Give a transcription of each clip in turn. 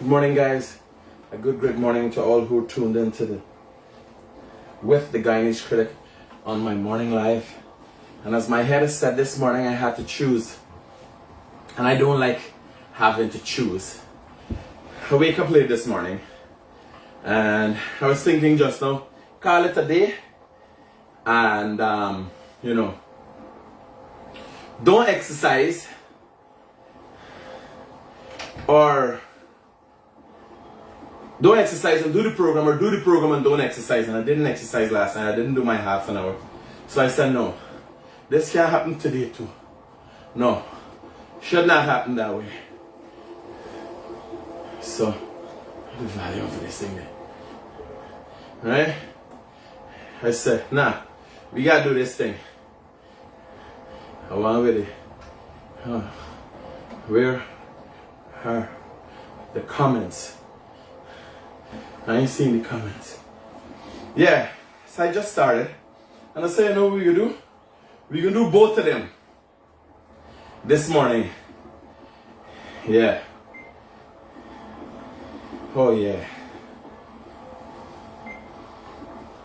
Good morning, guys. A good morning to all who tuned into with the Guyanese Critic on my morning live. And as my head is set this morning, I had to choose. And I don't like having to choose. I wake up late this morning. And I was thinking just now, call it a day. And, don't exercise. Or don't exercise and do the program, or do the program and don't exercise. And I didn't exercise last night. I didn't do my half an hour. So I said, no, this can't happen today too. No, should not happen that way. So, the value of this thing there. Right? I said, nah, we gotta do this thing. I want with it. Where are the comments? I ain't seen the comments. Yeah, so I just started. And I said, you know what we can do? We can do both of them this morning. Yeah. Oh, yeah.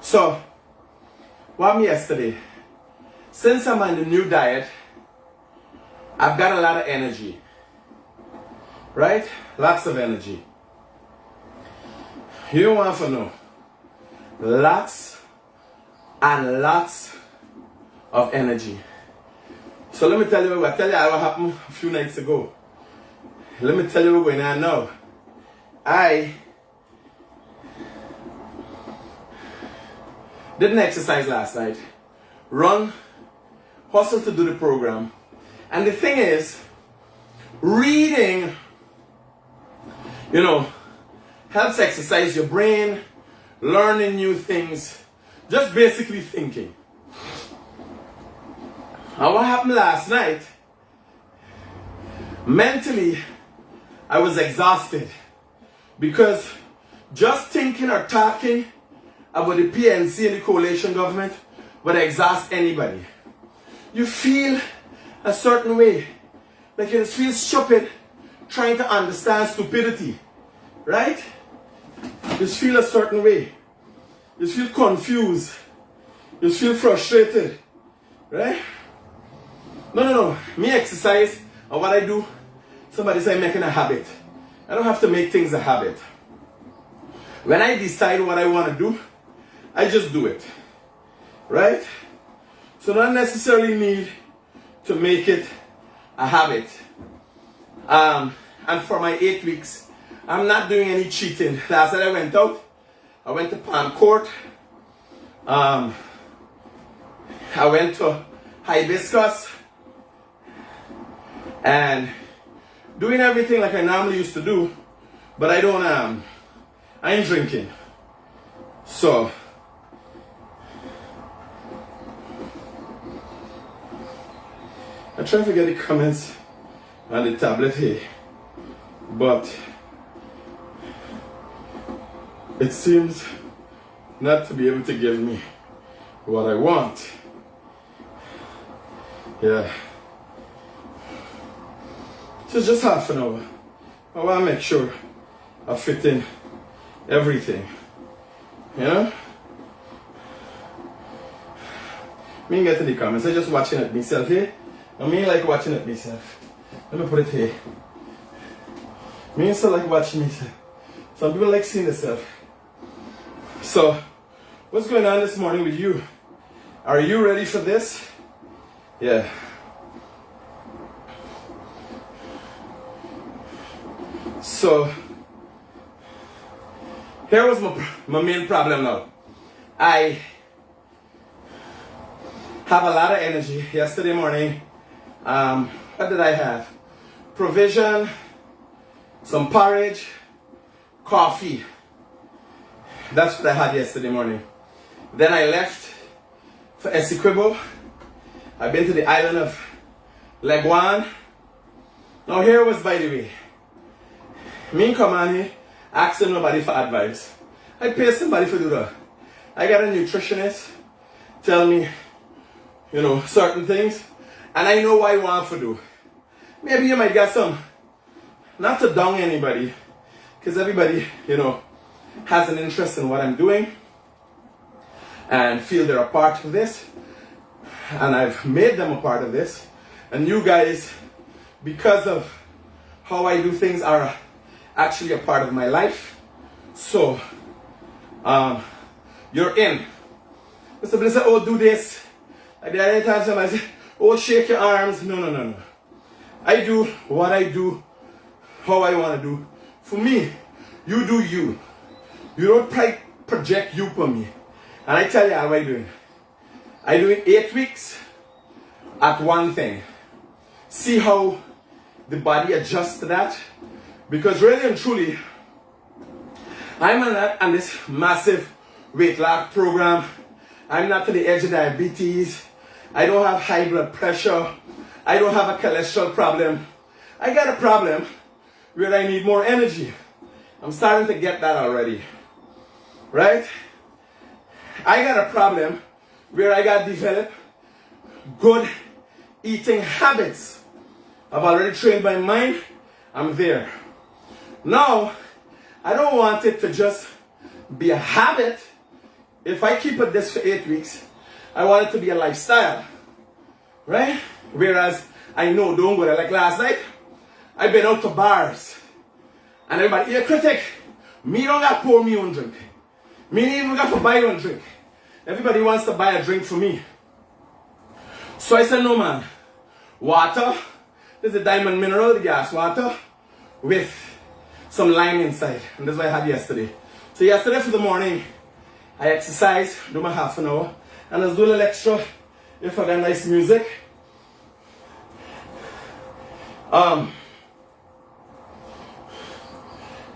So, what happened yesterday? Since I'm on the new diet, I've got a lot of energy. Right? Lots of energy. You want to know? Lots and lots of energy. So let me tell you what happened a few nights ago. Let me tell you what's going on now. I didn't exercise last night. Run, hustle to do the program. And the thing is, reading, helps exercise your brain, learning new things, just basically thinking. And what happened last night, mentally, I was exhausted because just thinking or talking about the PNC and the coalition government would exhaust anybody. You feel a certain way, like you just feel stupid trying to understand stupidity, right? You just feel a certain way. You just feel confused. You just feel frustrated, right? No. Me exercise and what I do, somebody say I'm making a habit. I don't have to make things a habit. When I decide what I want to do, I just do it, right? So not necessarily need to make it a habit. And for my 8 weeks, I'm not doing any cheating. Last night I went out. I went to Palm Court. I went to Hibiscus. And doing everything like I normally used to do. But I ain't drinking. So, I try to get the comments on the tablet here. But it seems not to be able to give me what I want. Yeah. So just half an hour. I want to make sure I fit in everything. Me get to the comments. I just watching it myself here. I like watching it myself. Let me put it here. Me still like watching myself. Some people like seeing themselves. So, what's going on this morning with you? Are you ready for this? Yeah. So, here was my main problem now. I have a lot of energy. Yesterday morning, what did I have? Provision, some porridge, coffee. That's what I had yesterday morning. Then I left for Essequibo. I've been to the island of Leguan. Now here was, by the way, me come on here, asking nobody for advice. I pay somebody for do that. I got a nutritionist tell me, certain things, and I know what I want to do. Maybe you might get some, not to down anybody, because everybody, has an interest in what I'm doing and feel they're a part of this. And I've made them a part of this. And you guys, because of how I do things, are actually a part of my life. So, you're in. Mr. Bliss said, oh, do this. Like the other time somebody said, oh, shake your arms. No. I do what I do, how I want to do. For me, you do you. You don't project you for me. And I tell you how I do it. I do it 8 weeks at one thing. See how the body adjusts to that. Because really and truly, I'm not on this massive weight loss program. I'm not to the edge of diabetes. I don't have high blood pressure. I don't have a cholesterol problem. I got a problem where I need more energy. I'm starting to get that already. Right? I got a problem where I got to develop good eating habits. I've already trained my mind. I'm there. Now, I don't want it to just be a habit. If I keep it this for 8 weeks, I want it to be a lifestyle. Right? Whereas I know, don't go there. Like last night, I've been out to bars. And everybody, yeah, Critic, me don't got to pour me one drink. Me ain't even got to buy one drink. Everybody wants to buy a drink for me. So I said, no man. Water. This is a diamond mineral, the gas water, with some lime inside. And that's what I had yesterday. So yesterday for the morning, I exercised, do my half an hour. And I was doing a little extra if I got nice music.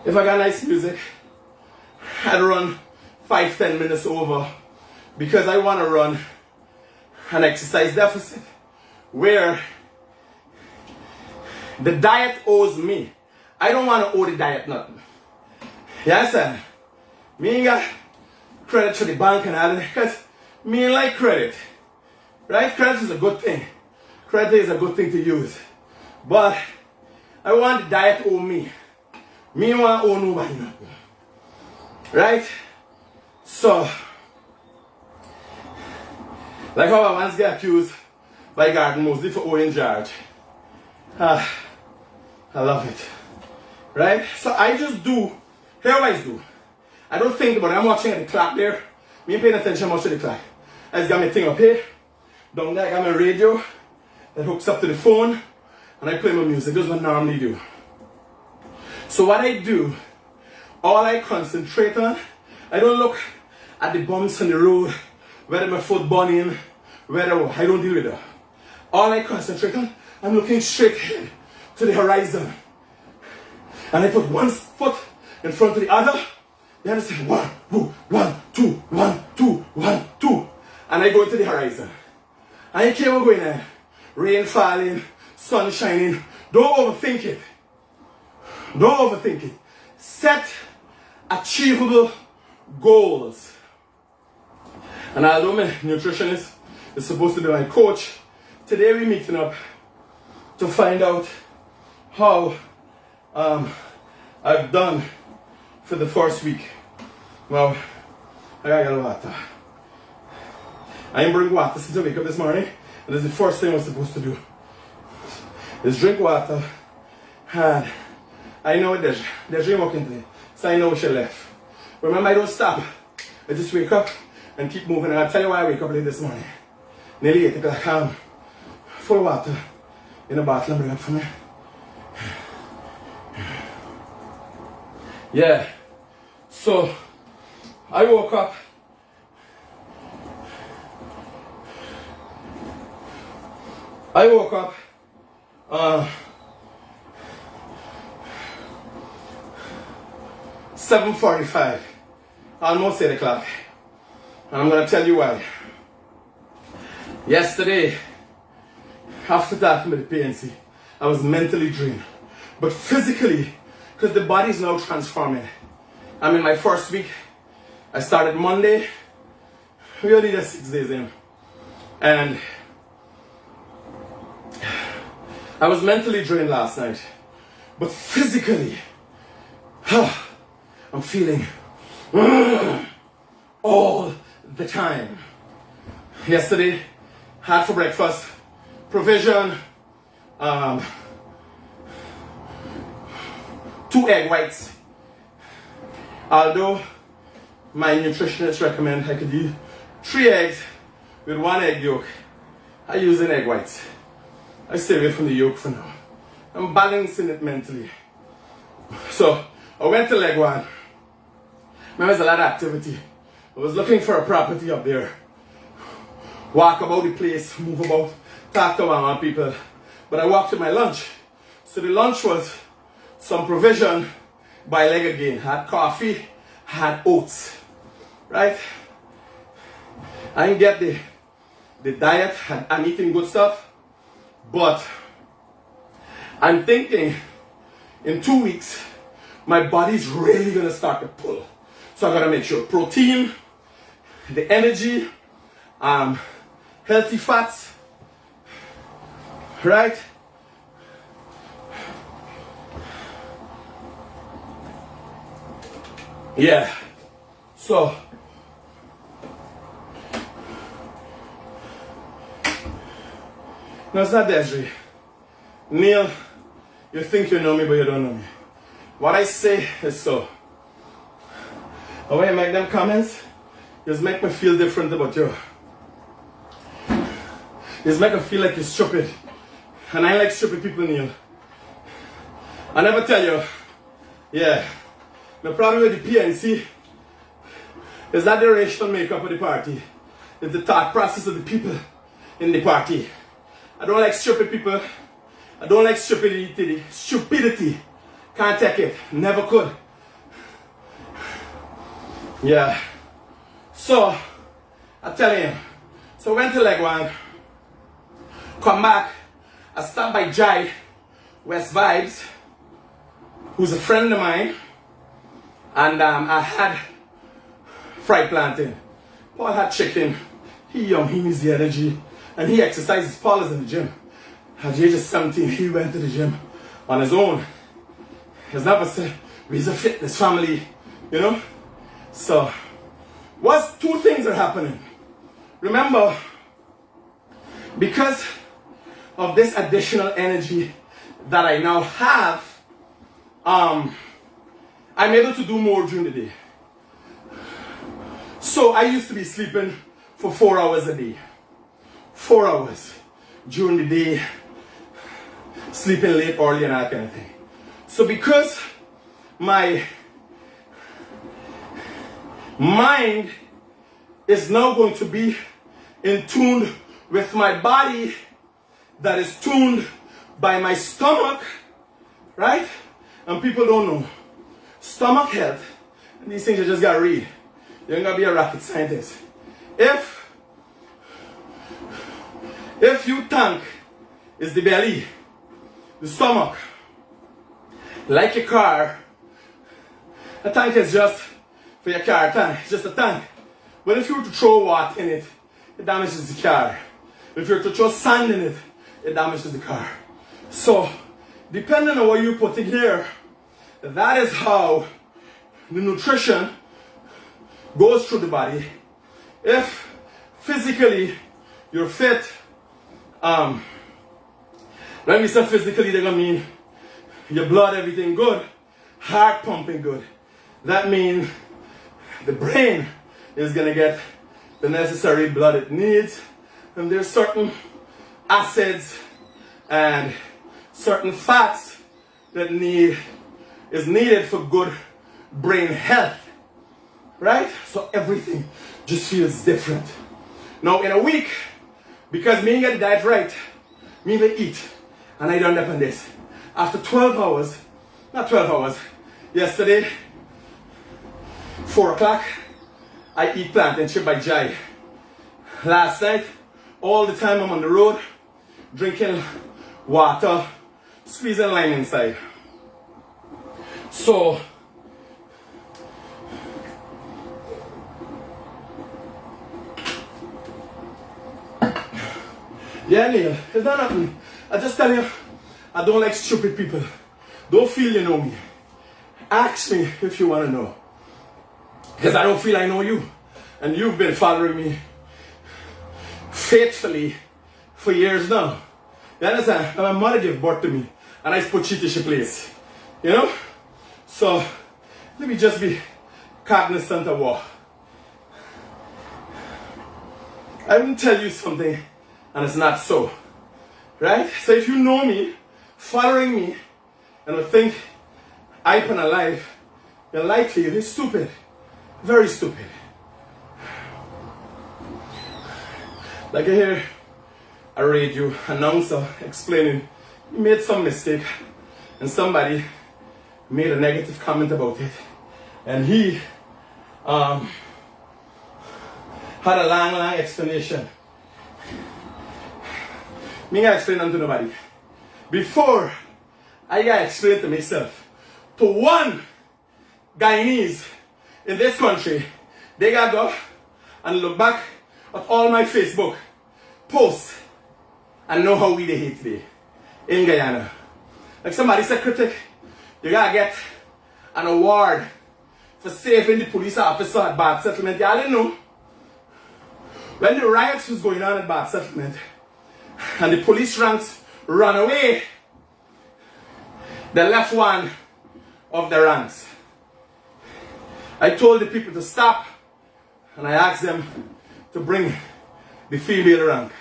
If I got nice music, I'd run 5-10 minutes over, because I want to run an exercise deficit where the diet owes me. I don't want to owe the diet nothing. You understand? Me ain't got credit to the bank and all that, because me ain't like credit. Right? Credit is a good thing. Credit is a good thing to use. But I want the diet owe me. Me don't want to owe nobody nothing. Right? So, like how I once get accused by Garden mostly for owing charge. I love it. Right? So I just do, here I do. I don't think about it. I'm watching at the clock there. Me ain't paying attention much to the clock. I just got my thing up here. Down there I got my radio that hooks up to the phone. And I play my music. This is what I normally do. So what I do, all I concentrate on, I don't look at the bumps on the road, whether my foot burning, whether I don't deal with that. All I concentrate on, I'm looking straight ahead to the horizon. And I put one foot in front of the other. You understand? 1, 2, 1, 2, 1, 2, 1, 2. And I go into the horizon. And I keep on going there. Rain falling, sun shining. Don't overthink it. Don't overthink it. Set achievable goals. And although my nutritionist is supposed to be my coach, today we're meeting up to find out how I've done for the first week. Well, I gotta get water. I didn't bring water since I wake up this morning, and this is the first thing I was supposed to do. Is drink water. And I know there's walking today, so I know she left. Remember, I don't stop. I just wake up and keep moving. And I'll tell you why I wake up late this morning. Nearly 8 o'clock. Full of water in a bottle and bring up for me. Yeah. So I woke up. I woke up 7:45, almost 8 o'clock. And I'm going to tell you why. Yesterday, after talking with the PNC, I was mentally drained. But physically, because the body is now transforming. I'm in my first week. I started Monday. We only did 6 days in. And I was mentally drained last night. But physically, I'm feeling all the time. Yesterday, had for breakfast provision, 2 egg whites. Although my nutritionist recommend I could eat 3 eggs with 1 egg yolk, I use an egg whites. I stay away from the yolk for now. I'm balancing it mentally. So I went to leg one. There was a lot of activity. I was looking for a property up there. Walk about the place, move about, talk to my people. But I walked to my lunch. So the lunch was some provision by leg again. Had coffee, had oats. Right? I didn't get the diet. I'm eating good stuff. But I'm thinking in 2 weeks, my body's really gonna start to pull. So I gotta make sure protein, the energy, healthy fats, right? Yeah. So no, it's not Desiree. Neil, you think you know me, but you don't know me. What I say is so. And when you make them comments, you just make me feel different about you. You just make me feel like you're stupid. And I like stupid people, Neil. I never tell you, yeah, the problem with the PNC is not the racial makeup of the party. It's the thought process of the people in the party. I don't like stupid people. I don't like stupidity. Stupidity. Can't take it. Never could. Yeah. So, I tell you. So I went to leg one. Come back. I stopped by Jai, West Vibes, who's a friend of mine. And I had fried plantain. Paul had chicken. He young, he needs the energy. And he exercises. Paul is in the gym. At the age of 17, he went to the gym on his own. He's never said, we're a fitness family, you know? So, what's 2 things are happening. Remember, because of this additional energy that I now have, I'm able to do more during the day. So, I used to be sleeping for 4 hours a day. 4 hours during the day, sleeping late, early, and that kind of thing. So because my mind is now going to be in tune with my body that is tuned by my stomach, right? And people don't know. Stomach health, and these things you just gotta read. You ain't gotta be a rocket scientist. If your tank is the belly, the stomach, like a car, a tank is just for your car tank, it's just a tank. But if you were to throw water in it, it damages the car. If you were to throw sand in it, it damages the car. So, depending on what you put in here, that is how the nutrition goes through the body. If physically you're fit, when we say physically, they're gonna mean your blood, everything good, heart pumping good. That means the brain is gonna get the necessary blood it needs, and there's certain acids and certain fats that is needed for good brain health, right? So everything just feels different. Now in a week, because me get the diet right, me will eat, and I don't depend on this. After 12 hours, not 12 hours, yesterday, 4 o'clock, I eat plantain chip by Jai. Last night, all the time I'm on the road, drinking water, squeezing lime inside. So, yeah, Neil, it's not nothing. I just tell you, I don't like stupid people. Don't feel you know me. Ask me if you want to know. Because I don't feel I know you. And you've been following me faithfully for years now. You understand? And my mother gave birth to me. And I put shit in she place. You know? So, let me just be cognizant of what. I will tell you something and it's not so. Right? So if you know me, following me, and would think I'm alive, you're likely you're stupid. Very stupid. Like I hear a radio announcer explaining he made some mistake and somebody made a negative comment about it. And he had a long explanation. Me ain't explain them to nobody. Before I got explained to myself, to one Guyanese in this country, they got go and look back at all my Facebook posts and know how we they hate today in Guyana. Like somebody said, Critic, you gotta get an award for saving the police officer at Bad Settlement. Y'all didn't know. When the riots was going on at Bad Settlement and the police ranks ran away, they left one of the ranks. I told the people to stop and I asked them to bring the female rank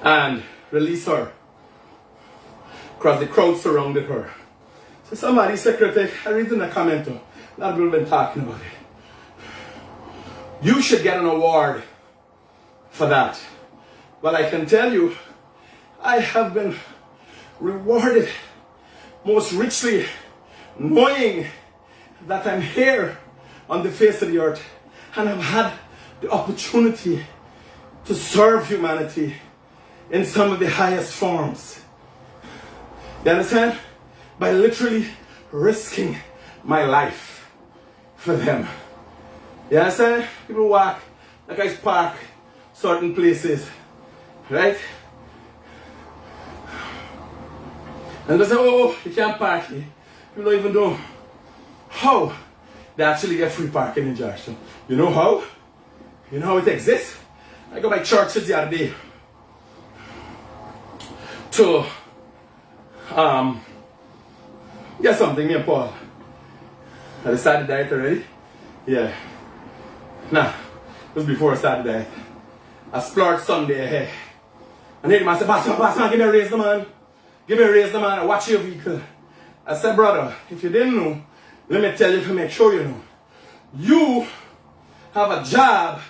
and release her because the crowd surrounded her. So somebody said, Critic, I read in a comment, a lot of people have been talking about it. You should get an award for that. Well, I can tell you, I have been rewarded most richly knowing that I'm here on the face of the earth and I've had the opportunity to serve humanity in some of the highest forms. You understand? By literally risking my life for them. You understand? People walk, like I park certain places, right? And they say, oh, you can't park here. People don't even know how they actually get free parking in Georgetown. You know how? You know how it exists? I go by churches the other day to get something, me and Paul. I started diet already? Yeah. Nah, it was before I started diet. I splurged Sunday ahead. And then the man said, Boss man, give me a raise, the man. Give me a raise, the man. I watch your vehicle. I said, brother, if you didn't know, let me tell you to make sure you know. You have a job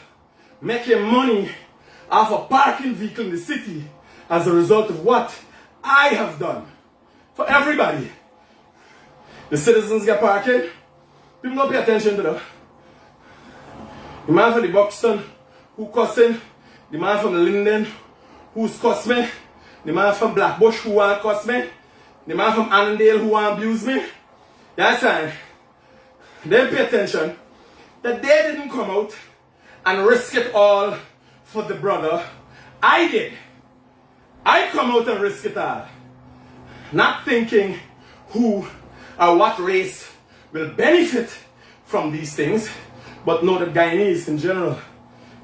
making money off a parking vehicle in the city as a result of what I have done for everybody. The citizens get parking. People don't pay attention to that. The man from the Buxton who cussing, the man from the Linden who's cuss me, the man from Blackbush who want cuss me, the man from Annandale who want abuse me. That's fine. They pay attention that they didn't come out and risk it all for the brother. I did. I come out and risk it all. Not thinking who or what race will benefit from these things, but know that Guyanese in general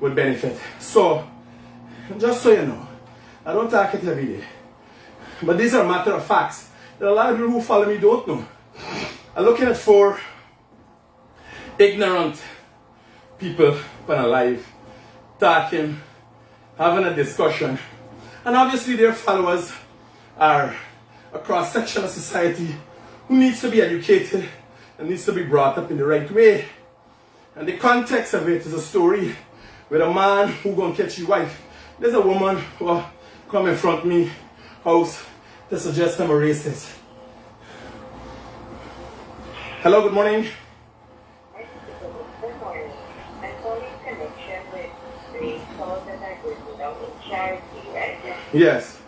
will benefit. So, just so you know, I don't talk it every day. But these are matter of facts. There are a lot of people who follow me don't know. I'm looking at 4 ignorant people when alive, talking, having a discussion. And obviously their followers are a cross-section of society who needs to be educated and needs to be brought up in the right way. And the context of it is a story with a man who gonna catch his wife. There's a woman who come in front of me house to suggest I'm a racist. Hello, good morning. Good morning. I'm calling in connection with the calls that I was without in charity, right? Yes.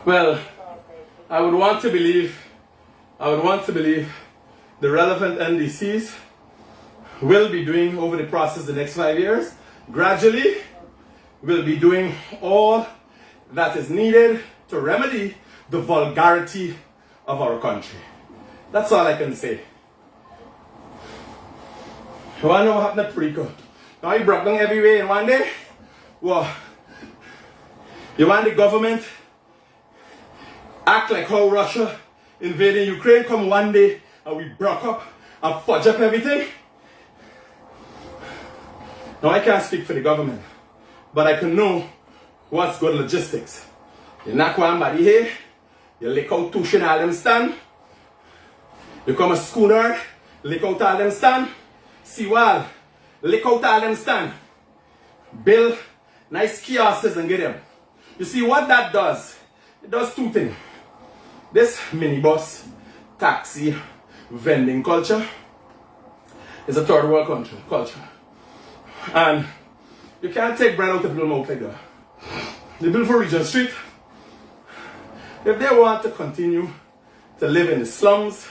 Well, I would want to believe the relevant NDCs will be doing over the process the next 5 years. Gradually, will be doing all that is needed to remedy the vulgarity of our country. That's all I can say. You want to know what happened at Puerto Rico? Now he broke down every way in one day. Well, you want the government act like how Russia invading Ukraine come one day and we broke up and fudge up everything? Now I can't speak for the government, but I can know what's good logistics. You knock one body here, you lick out two shit all them stand, you come a schooner, lick out all them stand, seawall, lick out all them stand, build nice kiosks and get them. You see what that does? It does two things. This minibus, taxi, vending culture is a third world culture. And you can't take bread out of people's mouth like that. They build for Regent Street. If they want to continue to live in the slums,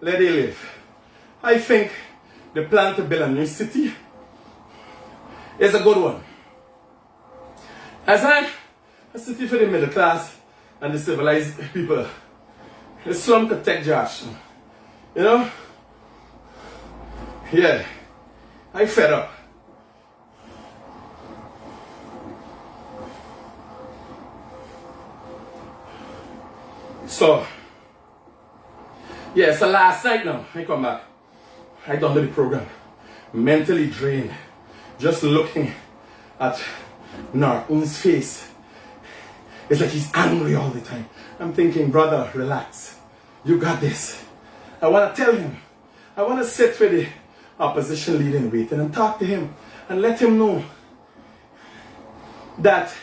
let they live. I think the plan to build a new city is a good one. As a city for the middle class and the civilized people, the slum could take Josh. You know? Yeah. I fed up. So, yeah, so last night now, I come back. I done the program. Mentally drained. Just looking at Norton's face. It's like he's angry all the time. I'm thinking, brother, relax. You got this. I want to tell him. I want to sit with the opposition leader in waiting and talk to him and let him know that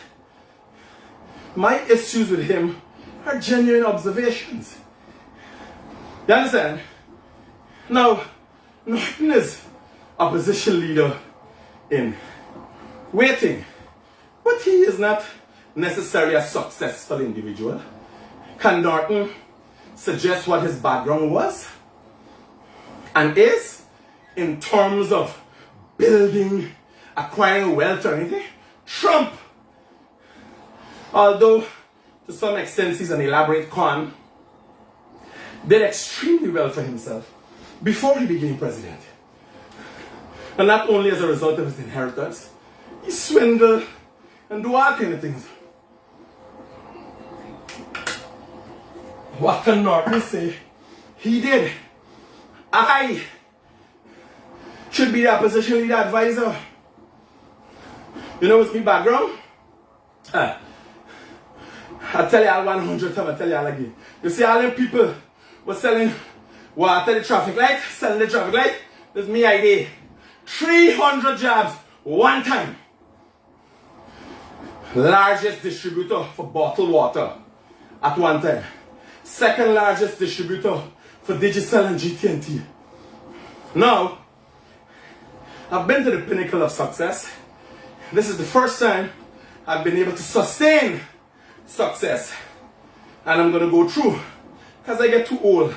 my issues with him are genuine observations. You understand? Now, Norton is opposition leader in waiting, but he is not necessarily a successful individual. Can Norton suggest what his background was and is in terms of building, acquiring wealth or anything? Trump, although to some extent he's an elaborate con, did extremely well for himself before he became president. And not only as a result of his inheritance, he swindled and do all kind of things. What can Norton say? He did. I should be the opposition leader advisor. You know what's my background? I tell you all 100 times, I tell you all again. You see all them people were selling water the traffic light, selling the traffic light. That's me idea. 300 jobs, one time. Largest distributor for bottled water at one time. Second largest distributor for Digicel and GT&T. Now, I've been to the pinnacle of success. This is the first time I've been able to sustain success. And I'm going to go through. Because I get too old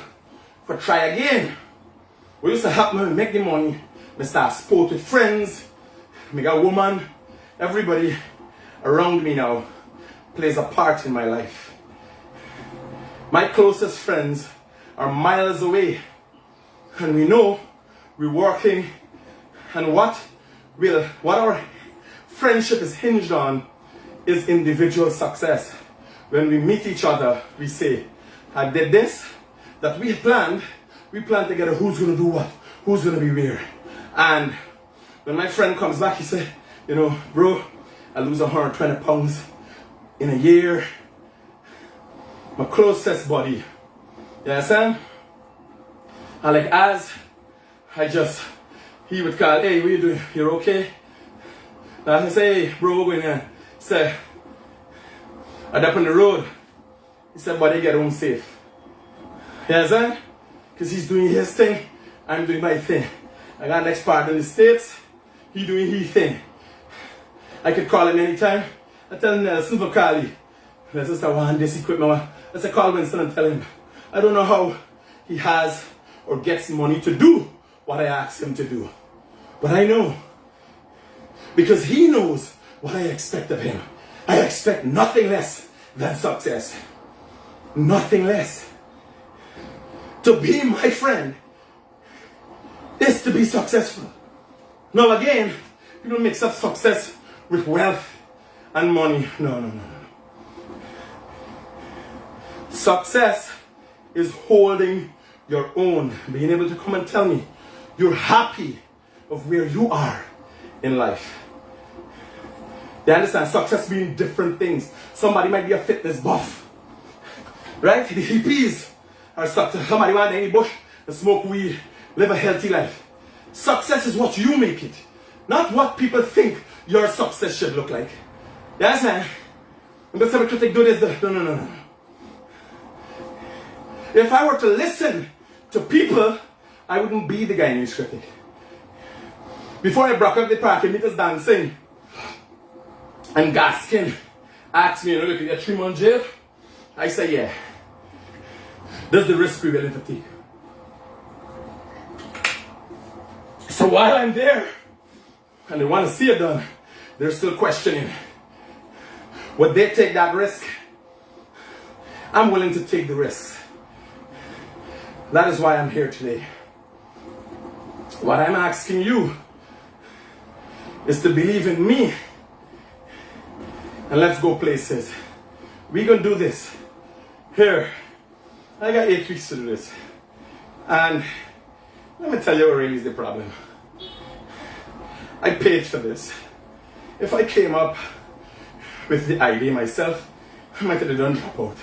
for try again. What used to happen when I make the money, I start sport with friends, I got a woman, everybody around me now plays a part in my life. My closest friends are miles away. And we know we're working, and what our friendship is hinged on is individual success. When we meet each other, we say, I did this, that we planned together who's going to do what, who's going to be where. And when my friend comes back, he said, you know, bro, I lose 120 pounds in a year. My closest buddy. You understand? And like as he would call, hey, what you doing? You're okay? And I say, hey, bro, we're going there. He said, I'm up on the road. He said, buddy, get home safe. You understand? Because he's doing his thing, I'm doing my thing. I got next partner in the States, he doing his thing. I could call him anytime. I tell him, Nelson for Carly. Let's just want this equipment. Let's call Winston and tell him. I don't know how he has or gets money to do what I ask him to do. But I know. Because he knows what I expect of him. I expect nothing less than success. nothing less. To be my friend is to be successful. Now again, people mix up success with wealth and money. No. Success is holding your own, being able to come and tell me you're happy of where you are in life. You understand? Success being different things. Somebody might be a fitness buff, right? The hippies are success. Somebody want any bush and smoke weed, live a healthy life. Success is what you make it, not what people think your success should look like. You understand? I'm going to say Critic do this. No. If I were to listen to people, I wouldn't be the guy named Critic. Before I broke up the parking meters dancing and Gaskin asked me, look, you get 3 months jail? I say, yeah. That's the risk we're willing to take. So while I'm there, and they want to see it done, they're still questioning. Would they take that risk? I'm willing to take the risks. That is why I'm here today. What I'm asking you is to believe in me. And let's go places. We're going to do this. Here, I got 8 weeks to do this. And let me tell you what really is the problem. I paid for this. If I came up with the idea myself, I might have done drop out.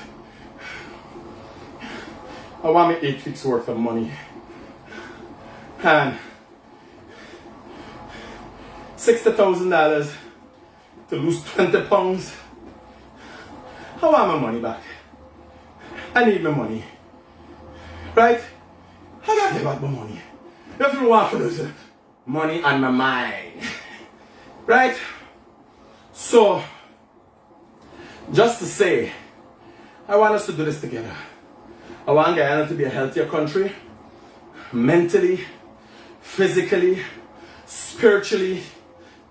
I want me 8 weeks worth of money. And $60,000 to lose 20 pounds. I want my money back. I need my money. Right? I gotta give back my money. If you want to lose money on my mind. Right? So, just to say, I want us to do this together. I want Guyana to be a healthier country. Mentally, physically, spiritually.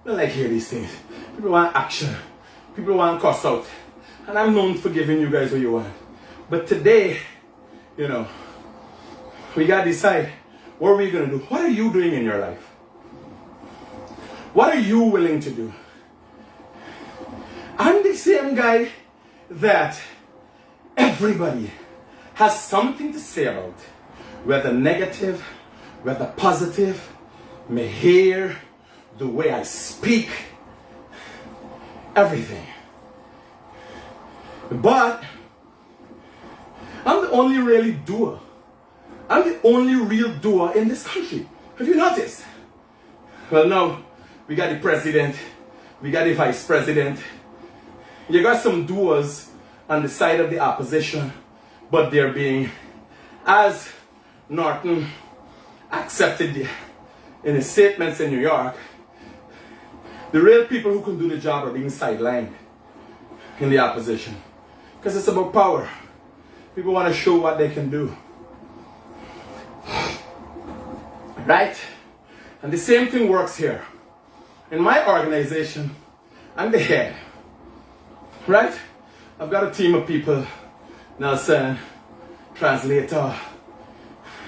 I don't like hear these things. People want action. People want cuss out. And I'm known for giving you guys what you want. But today, you know, we gotta decide what are we gonna do. What are you doing in your life? What are you willing to do? I'm the same guy that everybody has something to say about. Whether negative, whether positive, my hair, the way I speak, everything. But I'm the only really doer. I'm the only real doer in this country. Have you noticed? Well, now we got the president, we got the vice president. You got some doers on the side of the opposition, but they're being, as Norton accepted in his statements in New York, the real people who can do the job are being sidelined in the opposition. Because it's about power. People want to show what they can do. Right? And the same thing works here. In my organization, I'm the head. Right? I've got a team of people, Nelson, translator,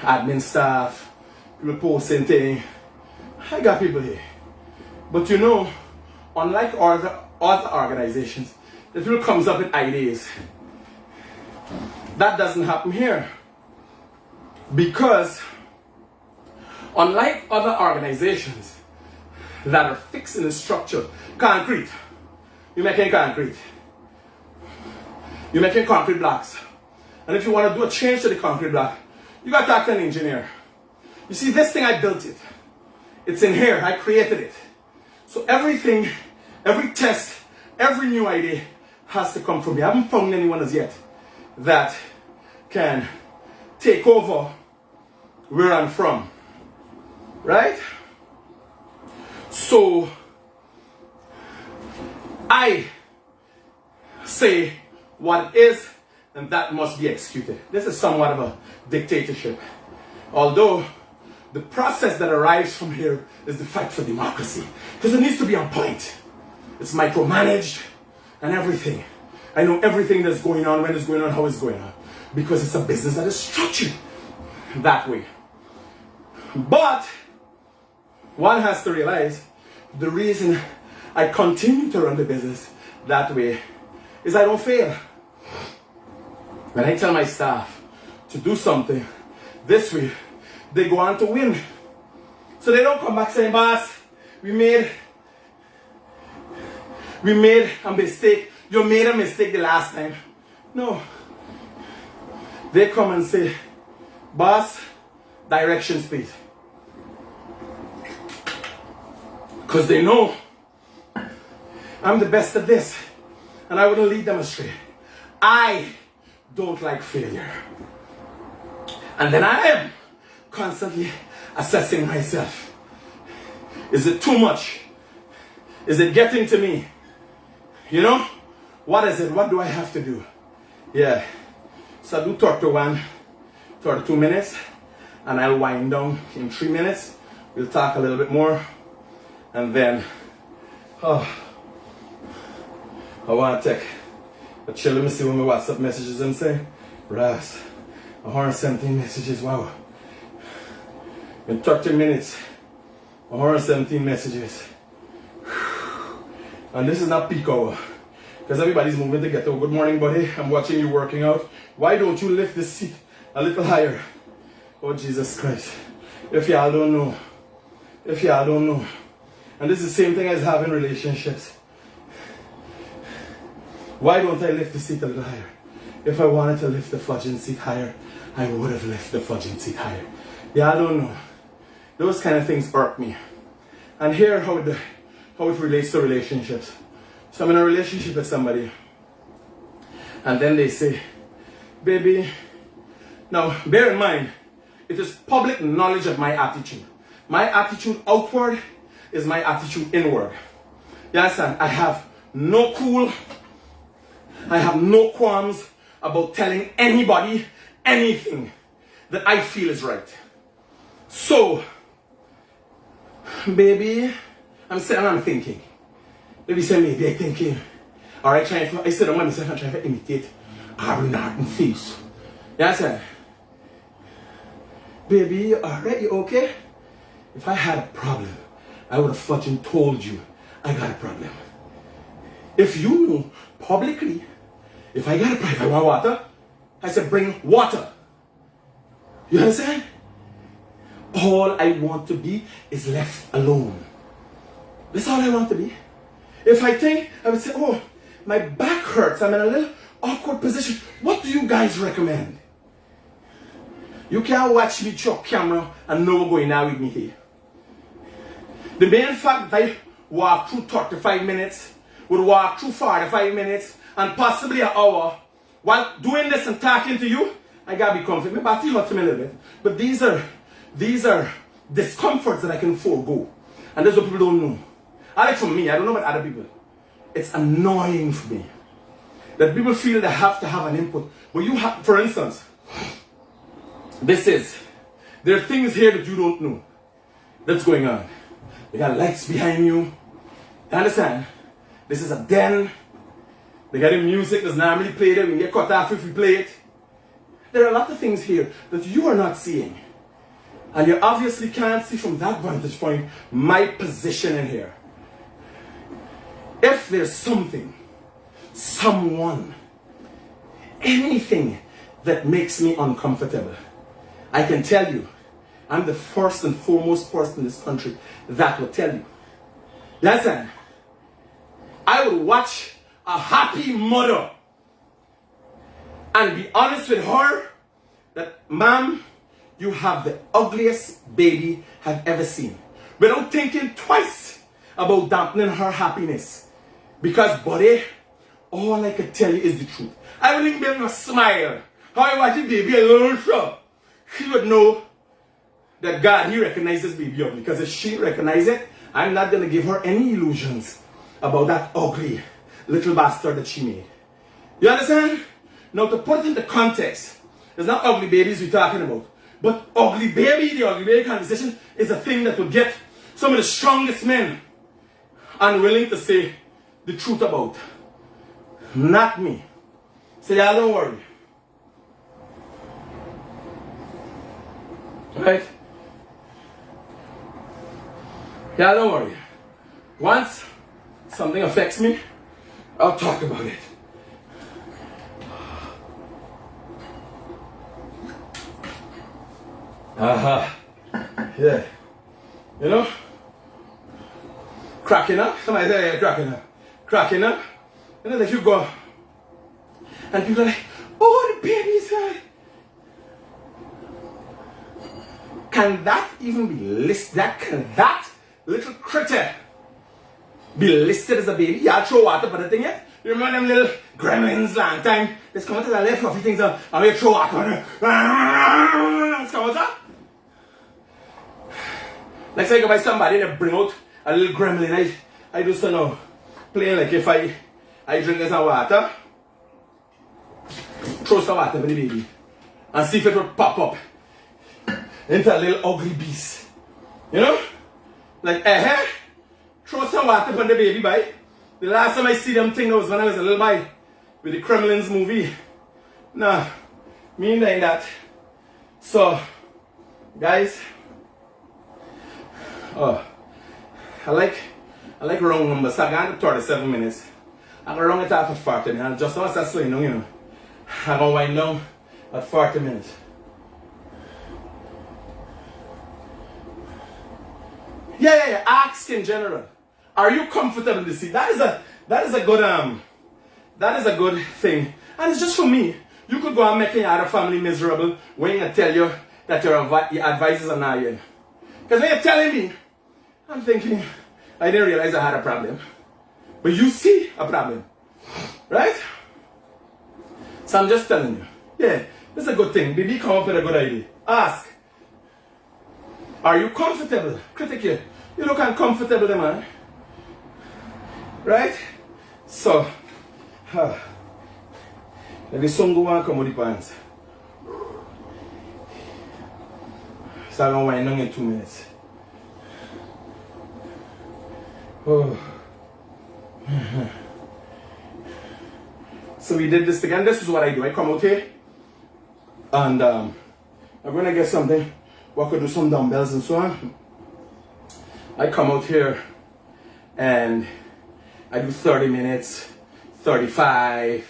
admin staff, people posting things. I got people here. But you know, unlike other organizations, the people comes up with ideas. That doesn't happen here. Because unlike other organizations that are fixed in the structure, concrete, you're making concrete. You're making concrete blocks. And if you want to do a change to the concrete block, you got to talk to an engineer. You see, this thing, I built it. It's in here. I created it. So everything, every test, every new idea has to come from me. I haven't found anyone as yet that can take over where I'm from. Right? So I say what it is, and that must be executed. This is somewhat of a dictatorship. Although the process that arrives from here is the fight for democracy. Because it needs to be on point. It's micromanaged and everything. I know everything that's going on, when it's going on, how it's going on. because it's a business that is structured that way. But one has to realize the reason I continue to run the business that way is I don't fail. When I tell my staff to do something this way, they go on to win. So they don't come back saying, boss, we made a mistake. You made a mistake the last time. No. They come and say, boss, directions please. Because they know I'm the best at this and I wouldn't lead them astray. I don't like failure. And then I am constantly assessing myself. Is it too much? Is it getting to me? You know? What is it? What do I have to do? Yeah. So I do 32 minutes, and I'll wind down in 3 minutes. We'll talk a little bit more. And then, I want to take a chill. Let me see what my WhatsApp messages I'm saying. Ras, 117 messages, wow. In 30 minutes, 117 messages. And this is not peak hour. Because everybody's moving to get to good morning, buddy. I'm watching you working out. Why don't you lift the seat a little higher? Oh, Jesus Christ. If y'all don't know. If y'all don't know. And this is the same thing as having relationships. Why don't I lift the seat a little higher? If I wanted to lift the fudging seat higher, I would have lifted the fudging seat higher. Yeah, I don't know. Those kind of things irk me. And here how it relates to relationships. So I'm in a relationship with somebody. And then they say, baby, now bear in mind, it is public knowledge of my attitude. My attitude outward is my attitude inward. You understand? I have no qualms about telling anybody anything that I feel is right. So, baby, I'm sitting and I'm thinking. Baby say maybe I'm thinking. Alright, I said on myself, I'm trying to imitate Harry Norton's face. You understand? Baby, alright, you okay? If I had a problem, I would have fucking told you I got a problem. If you knew publicly, if I got a problem, if I want water, I said bring water. You understand? All I want to be is left alone. That's all I want to be. If I think, I would say, oh, my back hurts, I'm in a little awkward position. What do you guys recommend? You can't watch me chuck camera and know what's going on with me here. The main fact that I walk through 35 minutes, would walk through 45 minutes, and possibly an hour, while doing this and talking to you, I gotta be comfortable. My body hurts me a little bit. But these are discomforts that I can forego. And that's what people don't know. I like for me, I don't know about other people. It's annoying for me that people feel they have to have an input. But you have, for instance, there are things here that you don't know that's going on. They got lights behind you. You understand? This is a den. They got the music that's normally played there. We can get cut off if we play it. There are a lot of things here that you are not seeing. And you obviously can't see from that vantage point my position in here. If there's something, someone, anything that makes me uncomfortable, I can tell you, I'm the first and foremost person in this country that will tell you. Listen, I would watch a happy mother and be honest with her that, ma'am, you have the ugliest baby I've ever seen. Without thinking twice about dampening her happiness. Because, buddy, all I can tell you is the truth. I wouldn't even be able to smile. How I watch the baby alone, so she would know that God, He recognizes baby ugly. Because if she recognizes it, I'm not going to give her any illusions about that ugly little bastard that she made. You understand? Now, to put it into context, it's not ugly babies we're talking about. But the ugly baby conversation is a thing that would get some of the strongest men unwilling to say the truth about. Not me. So y'all don't worry. Right? Yeah, don't worry. Once something affects me, I'll talk about it. Yeah. You know? Cracking up. Somebody say, yeah, cracking up. Cracking up. And then you go. And people are like, oh, the baby's hurt. Can that even be listed? Can that little critter be listed as a baby? Y'all throw water for the thing yet? You remember them little gremlins long time? Let's come out to the little fluffy things and we throw water on it. Let's come out. Next time I go by somebody that bring out a little gremlin, I do so now. Playing like if I drink some water, throw some water for the baby and see if it will pop up into a little ugly beast. You know? Like, throw some water for the baby, boy. The last time I see them thing was when I was a little boy with the Kremlins movie. Nah, me ain't like that. So, guys, I like round numbers. So I got to 37 minutes. I can round it off at 40 minutes. Just once I slowing down, you know. I'm going to wind down at 40 minutes. Yeah. Ask in general. Are you comfortable in the seat? That is a good thing. And it's just for me. You could go and make your other family miserable when I tell you that your advices are not in. Because when you're telling me, I'm thinking, I didn't realize I had a problem. But you see a problem. Right? So I'm just telling you. Yeah, this is a good thing. Baby, come up with a good idea. Ask. Are you comfortable? Critic you. You look uncomfortable, man. Right? So, let the sun go and come with the pants. So I'm going to wind down in 2 minutes. Oh. So we did this again. This is what I do. I come out here and I'm going to get something. I could do some dumbbells and so on. I come out here and I do 30 minutes, 35,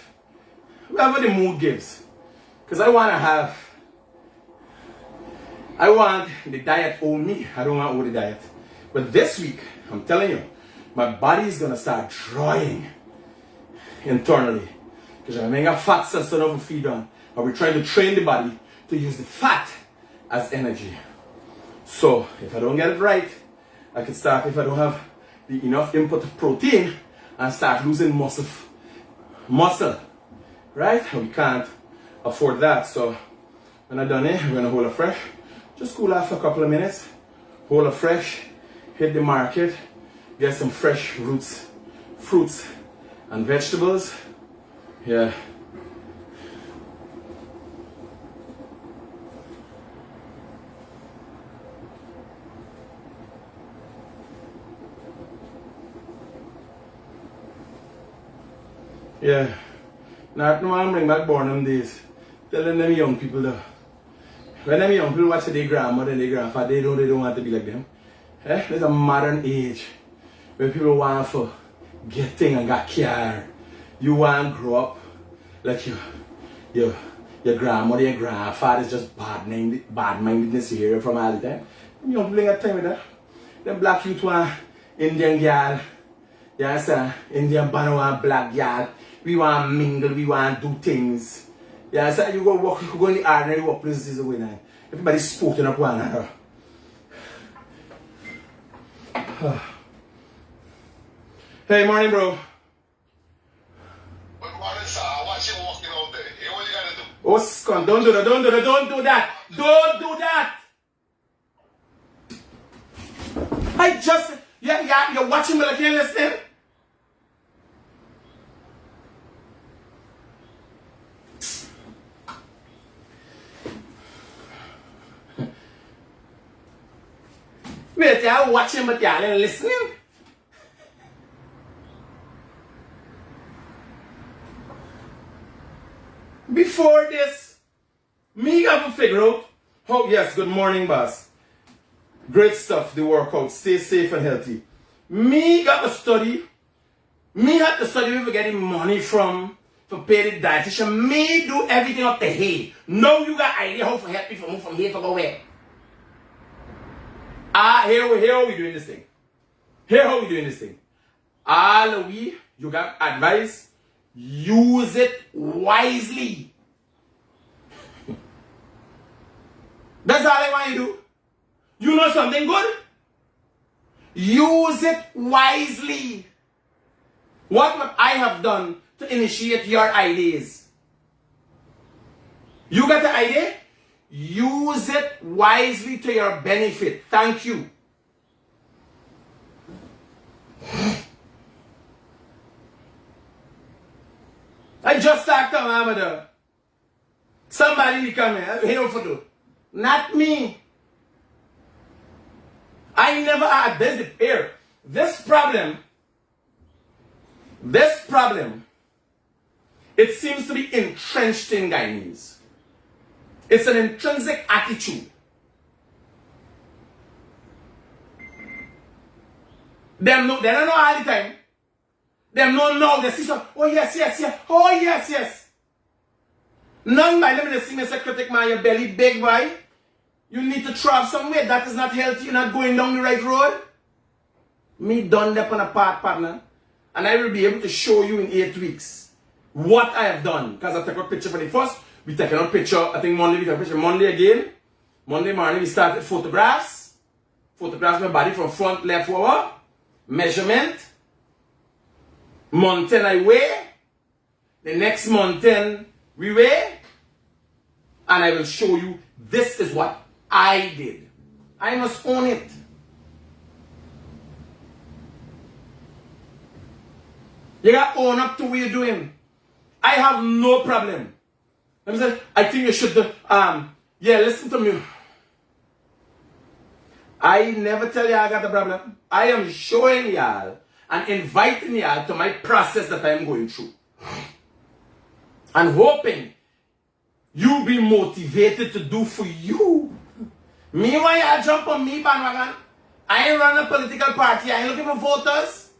whatever the mood gives. Because I want the diet on me. I don't want all the diet. But this week, I'm telling you, my body is going to start drawing internally. Because I'm making a fat system of feed on. And we're trying to train the body to use the fat as energy. So, if I don't get it right, I can start, if I don't have enough input of protein, and start losing muscle. Right? We can't afford that. So, when I'm done it, we're going to hold a fresh. Just cool off for a couple of minutes. Hold a fresh. Hit the market. Get some fresh fruits and vegetables. Yeah. Yeah. Not no one bring back Bornham days. Telling them young people though. When them young people watch their grandmother and their grandfather, they don't want to be like them. There's a modern age where people want to get things and get care. You want to grow up like your grandmother and grandfather is just bad-minded this area from all the time. You don't bring that time with that. Them black youth want Indian girl. You understand? Indian man want black girl. We want mingle, we want do things. You understand? You go walk, you go in the ordinary workplaces away now. Everybody's sporting up one another. Hey, morning, bro. Good morning, sir. I watch you walking out there. Hey, what you gotta do? Oh, scum, don't do that. Don't do that. Don't do that. I just, you're watching me like you're listening. Wait, you're watching but you're listening. Before this, me have to figure out Oh, yes, good morning, boss. Great stuff, the workout. Stay safe and healthy. Me got to study. Me had to study where we getting money from for pay the dietitian. Me do everything up the head. No, you got idea how to help me to move from here to go where. Here how we doing this thing. Here how we doing this thing. All we, you got advice. Use it wisely. That's all I want you to do. You know something good? Use it wisely. What I have done to initiate your ideas? You got the idea? Use it wisely to your benefit. Thank you. I just talked to Mamada. Somebody come here. He don't do. Not me. I never had this here. This problem, it seems to be entrenched in Guyanese. It's an intrinsic attitude. They don't know all the time. They don't know. They see some, oh yes. Oh yes. None by them, they see me say, Critic, man, your belly big, boy. You need to travel somewhere. That is not healthy. You're not going down the right road. Me done that on a part, partner. And I will be able to show you in 8 weeks what I have done. Because I took a picture for the first. We take a picture, I think Monday we took a picture. Monday again. Monday morning we started photographs. Photographs my body from front, left, forward. Measurement. Mountain I weigh. The next mountain we weigh. And I will show you this is what I did. I must own it. You got to own up to what you're doing. I have no problem. Let me say, I think you should, listen to me. I never tell you I got a problem. I am showing y'all and inviting y'all to my process that I'm going through. And hoping you be motivated to do for you. Me, why y'all jump on me, bandwagon? I ain't running a political party. I ain't looking for voters.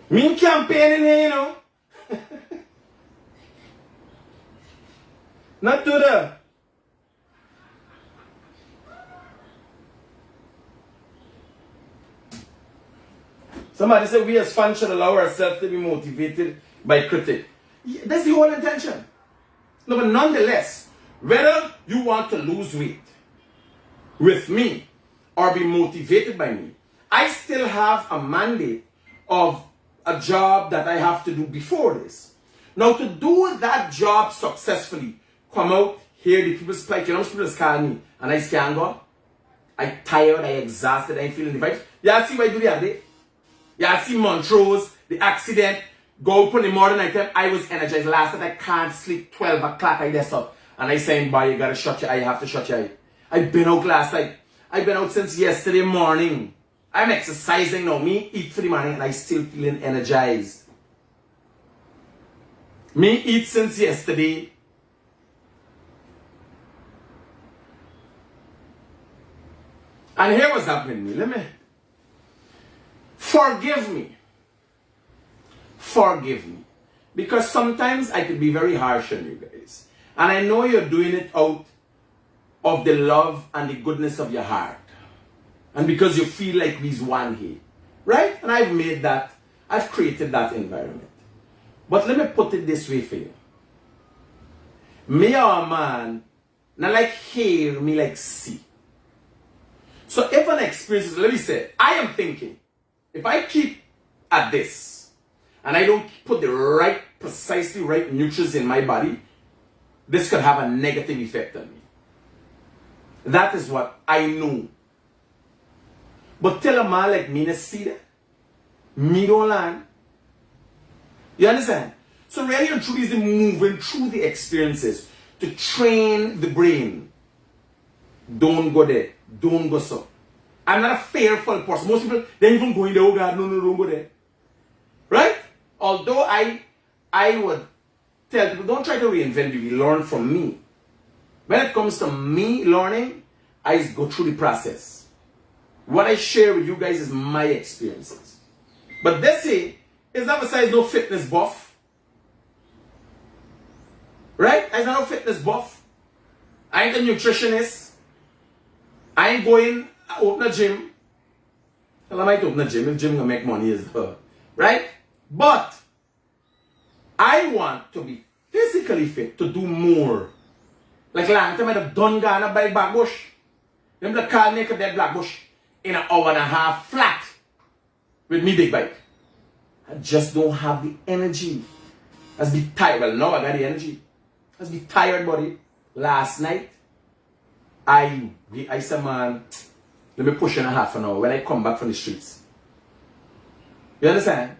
Me campaigning here, you know. Not to the. Somebody said we as fans should allow ourselves to be motivated by Critic. Yeah, that's the whole intention. No, but nonetheless, whether you want to lose weight with me or be motivated by me, I still have a mandate of a job that I have to do before this. Now, to do that job successfully, come out, hear the people's plight. You know, people just call me and I can't go. I tired, I exhausted, I feeling the vibes. Y'all see what I do the other day? Y'all see Montrose, the accident, go up in the morning night time. I was energized. Last night I can't sleep 12 o'clock. I des up. And I saying, boy, you gotta shut your eye, you have to shut your eye. I've been out last night. I've been out since yesterday morning. I'm exercising now. Me eat for the morning and I still feeling energized. Me eat since yesterday. And here what's happening to me. Forgive me. Forgive me. Because sometimes I could be very harsh on you guys. And I know you're doing it out of the love and the goodness of your heart. And because you feel like we's one here. Right? And I've made that. I've created that environment. But let me put it this way for you. Me or a man, not like hear, me like see. So if an experience is, let me say, I am thinking, if I keep at this, and I don't put the right, precisely right nutrients in my body, this could have a negative effect on me. That is what I know. But tell a man like me to see that. Me don't learn. You understand? So really and truly is the moving through the experiences to train the brain. Don't go there. Don't go so. I'm not a fearful person. Most people, they're even going there, oh God, no, don't go there. Right? Although I would tell people, don't try to reinvent the wheel, learn from me. When it comes to me learning, I go through the process. What I share with you guys is my experiences. But this is not besides no fitness buff. Right? I'm not no fitness buff. I ain't a nutritionist. I ain't going to open a gym. Well, I might open a gym if gym gonna make money is her. Right? But I want to be physically fit to do more. Like long time I have done Ghana by Black Bush. Them the car make up that Black Bush in an hour and a half flat with me big bike. I just don't have the energy. I was be tired. Well, now I got the energy. I was be tired, buddy. Last night, I said, man, let me push in a half an hour when I come back from the streets. You understand?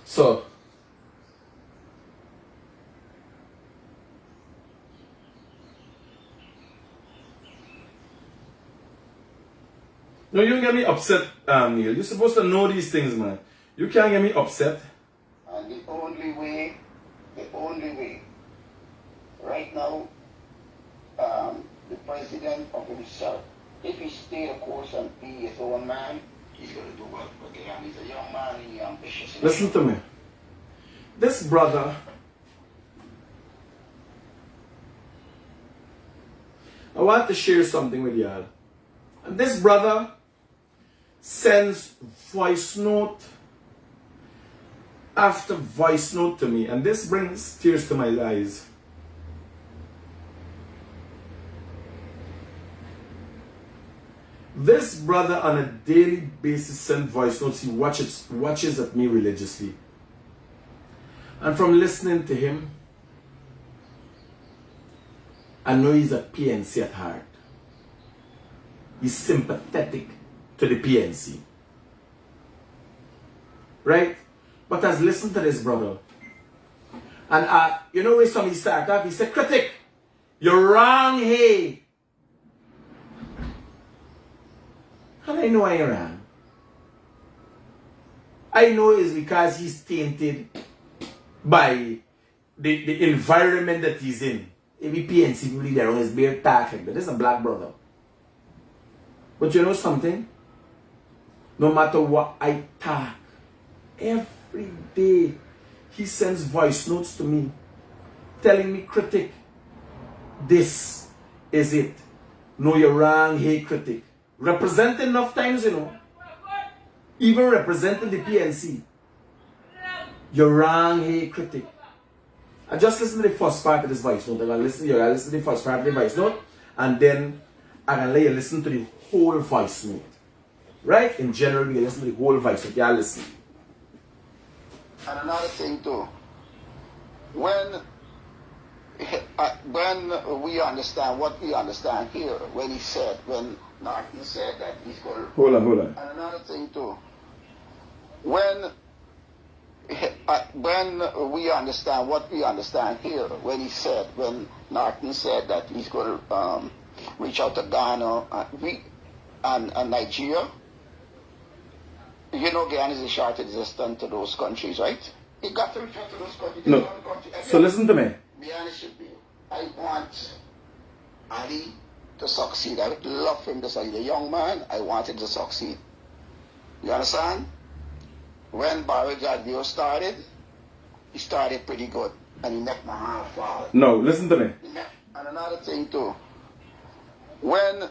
So, no, you don't get me upset, Neil. You're supposed to know these things, man. You can't get me upset. And the only way, right now, the president of himself, if he stay the course and be his own man, he's going to do well. Okay, and he's a young man, he's ambitious. Listen to me. This brother, I want to share something with y'all. And this brother sends voice note after voice note to me, and this brings tears to my eyes. This brother on a daily basis sends voice notes. He watches at me religiously. And from listening to him, I know he's a PNC at heart. He's sympathetic to the PNC. Right? But as listen to this brother. And you know when somebody start up, he said, Critic, you're wrong here. How do I know I'm wrong? I know it's because he's tainted by the environment that he's in. Every PNC people there on his beard talking, but this is a black brother. But you know something? No matter what I talk, every day he sends voice notes to me telling me, Critic, this is it. No, you're wrong, hey Critic. Representing enough times, you know. Even representing the PNC. You're wrong, hey Critic. I just listen to the first part of this voice note. I'm gonna listen to the first part of the voice note, and then I'm gonna let you listen to the whole voice note. Right? In general, you listen to the whole voice note. Yeah, listen. And another thing too, when we understand what we understand here, when Martin said that he's going to... Hold on. And another thing too, when we understand what we understand here, when Martin said that he's going to reach out to Ghana and Nigeria, you know Ghana is a short existence to those countries, right? He got to reach out to those countries. No. So listen to me. Be honest with you. I want Ali to succeed. I would love him to succeed. A young man, I want him to succeed. You understand? When Barry Jadvio started, he started pretty good. And he met my half father. No, listen to me. And another thing too, when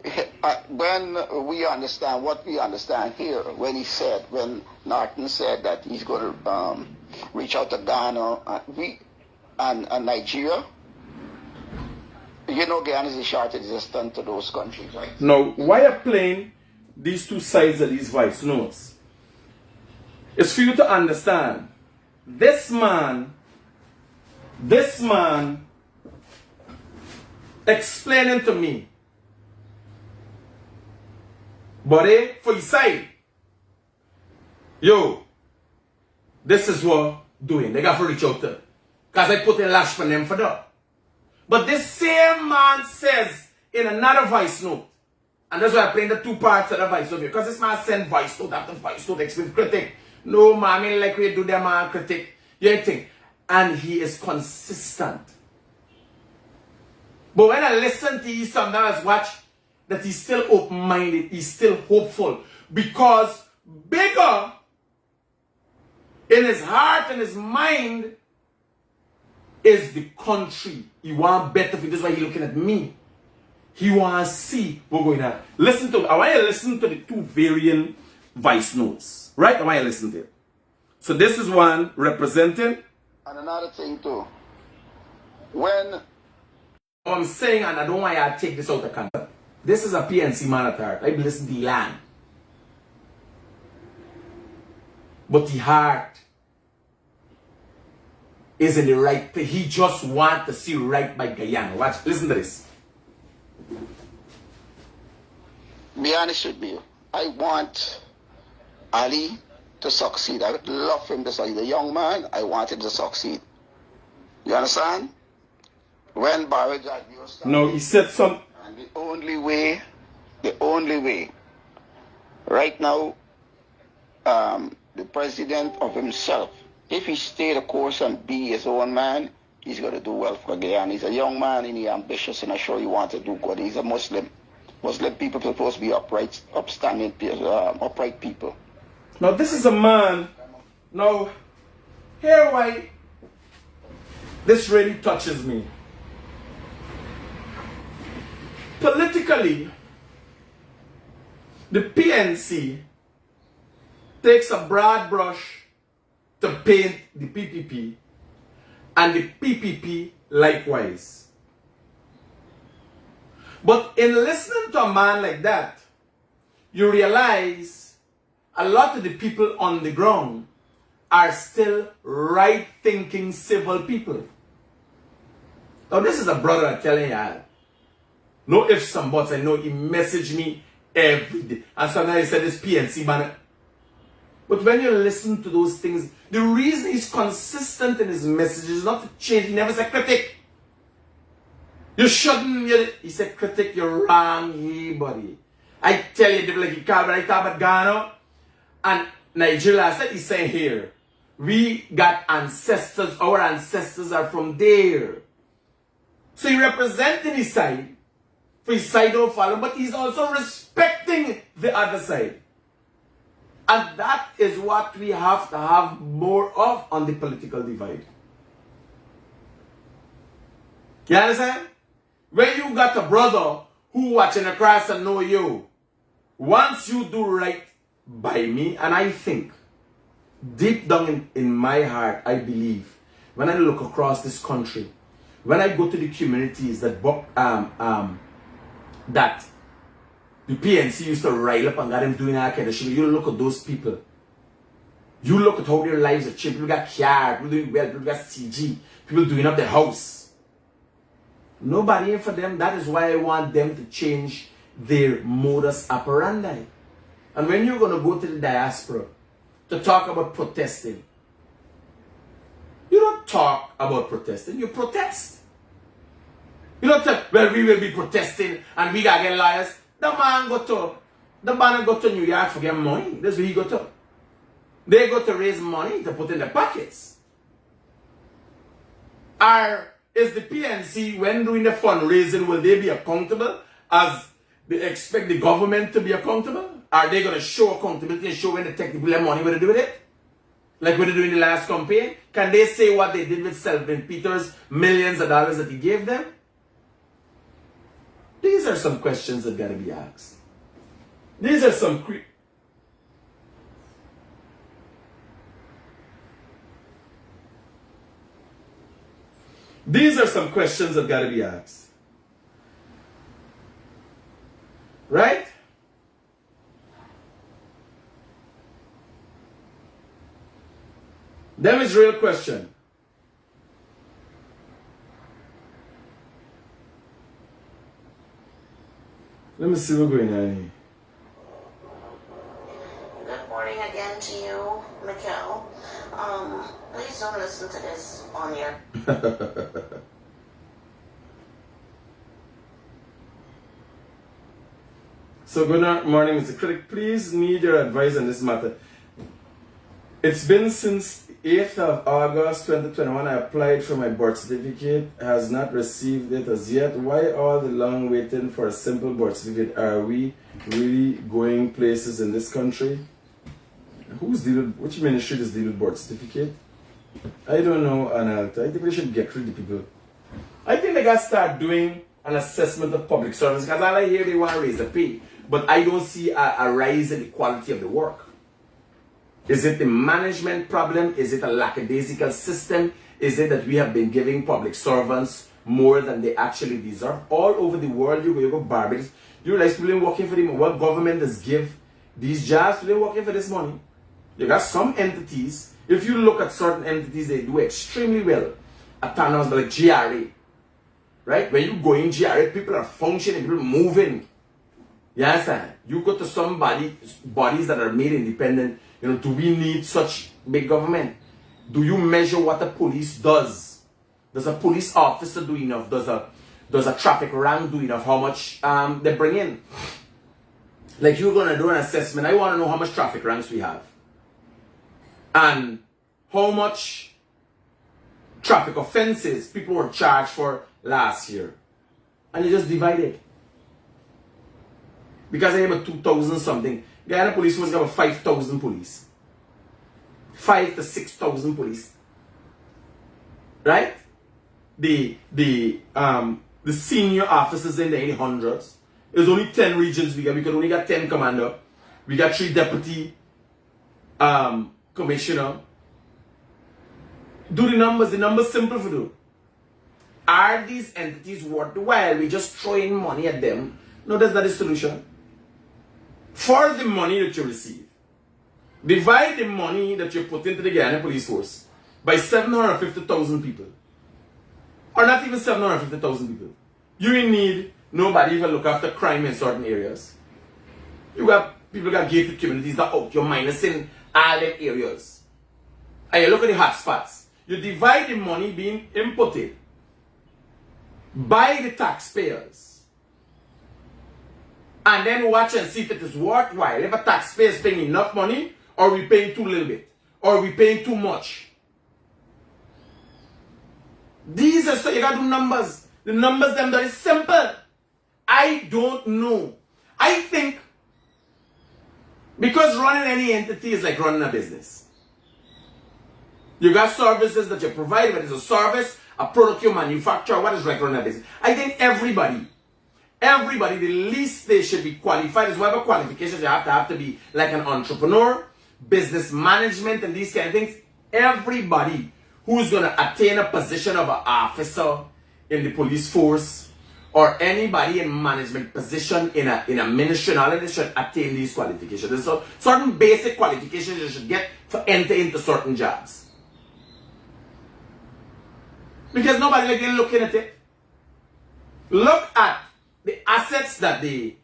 we understand what we understand here, when Martin said that he's going to reach out to Ghana and Nigeria, you know Ghana is a short existence to those countries, right? No, why I'm playing these two sides of these voice notes? It's for you to understand. This man explaining to me, buddy, for your side, yo, this is what doing. They got to reach out to. Because I put a lash for them for that. But this same man says in another voice note, and that's why I'm playing the two parts of the voice note, because this man sent voice note after voice note, explain Critic. No, mommy, like we do them man critic. You think? And he is consistent. But when I listen to you sometimes watch that he's still open-minded, he's still hopeful. Because bigger in his heart and his mind is the country. He want better for this. Why he looking at me. He want to see what's going on. Listen to, I want you to listen to the two varying voice notes. Right? I want you to listen to it. So this is one representing. And another thing too. When I'm saying, and I don't want you to take this out of context. This is a PNC man at heart. I listen to the land. But the heart is in the right place. He just wants to see right by Guyana. Watch, listen to this. be honest with you, I want Ali to succeed. I would love him to succeed. The young man, I want him to succeed. You understand? When Barry Jagdio started, No, he said some. and the only way, right now, the president of himself, if he stay the course and be his own man, he's going to do well for Guyana. He's a young man and he's ambitious and I'm sure he wants to do good. He's a Muslim. Muslim people are supposed to be upright, upstanding, upright people. Now this is a man. Now, here why this really touches me. Politically, the PNC takes a broad brush to paint the PPP, and the PPP likewise. But in listening to a man like that, you realize a lot of the people on the ground are still right-thinking civil people. Now this is a brother I'm telling you. No ifs and buts. I know he messaged me every day. And sometimes he said this PNC man. But when you listen to those things, the reason he's consistent in his message is not to change. He never said critic. You shouldn't. He said critic, you're wrong, hey buddy. I tell you, like he called, when I talk about Ghana and Nigeria, I said he's saying here, we got ancestors, our ancestors are from there. So he representing his side, for his side don't follow, but he's also respecting the other side. And that is what we have to have more of on the political divide. You understand? When you got a brother who watching across and know you, once you do right by me, and I think, deep down in my heart, I believe, when I look across this country, when I go to the communities that that the PNC used to rile up and got them doing that kind of shit, you look at those people. You look at how their lives are changed. People got care, people doing well, people got CG, people doing up their house. Nobody in for them. That is why I want them to change their modus operandi. And when you're going to go to the diaspora to talk about protesting, you don't talk about protesting, you protest. You don't tell, well, we will be protesting and we gotta get lawyers. The man go to New York for get money. That's where he go to. They go to raise money to put in their pockets. Is the PNC, when doing the fundraising, will they be accountable as they expect the government to be accountable? Are they going to show accountability and show when they take the money, what they do with it? Like what they do in the last campaign? Can they say what they did with Selvin Peters, millions of dollars that he gave them? These are some questions that got to be asked. These are some questions that got to be asked. Right? Them is real question. Let me see what's going on here. Good morning again to you, Mikkel. Please don't listen to this on your... So good morning, Mr. Critic. Please need your advice on this matter. It's been since 8th of August 2021. I applied for my birth certificate. Has not received it as yet. Why all the long waiting for a simple birth certificate? Are we really going places in this country? Which ministry is dealing with birth certificate? I don't know, Analt. I think we should get rid of people. I think they got to start doing an assessment of public service, because all I hear they want to raise the pay, but I don't see a rise in the quality of the work. Is it the management problem? Is it a lackadaisical system? Is it that we have been giving public servants more than they actually deserve? All over the world, you go Barbados, you realize people ain't working for them. What government does give these jobs? They're working for this money. You got some entities, if you look at certain entities, they do extremely well at times, like GRA. Right? When you go in GRA, people are functioning, people are moving. You understand? You go to bodies that are made independent. You know, do we need such big government? Do you measure what the police does? Does a police officer do enough? Does a traffic rank do enough? How much they bring in? Like, you're gonna do an assessment. I want to know how much traffic ranks we have, and how much traffic offenses people were charged for last year, and you just divide it. Because I have a 2,000 something. Guyana police was about 5,000 police. 5 to 6,000 police. Right? The senior officers in the hundreds. There's only 10 regions we got. We could only got 10 commander. We got 3 deputy commissioner. Do the numbers simple for you. Are these entities worth the while? We just throwing money at them. No, that's not the solution. For the money that you receive, divide the money that you put into the Guyana Police Force by 750,000 people. Or not even 750,000 people. You will need nobody even look after crime in certain areas. You got people got gated communities that out. You're minusing all them areas. And you look at the hotspots. You divide the money being inputted by the taxpayers, and then watch and see if it is worthwhile. If a taxpayer is paying enough money, or we paying too little bit, or we paying too much. These are, so you gotta do numbers. The numbers them that is simple. I don't know. I think because running any entity is like running a business. You got services that you provide, but it's a service, a product you manufacture. What is like running a business? I think everybody, the least they should be qualified is whatever qualifications you have to be like an entrepreneur, business management, and these kind of things. Everybody who's going to attain a position of an officer in the police force or anybody in management position in a ministry and all of this should attain these qualifications. There's certain basic qualifications you should get to enter into certain jobs. Because nobody like they're looking at it. Look at the assets that the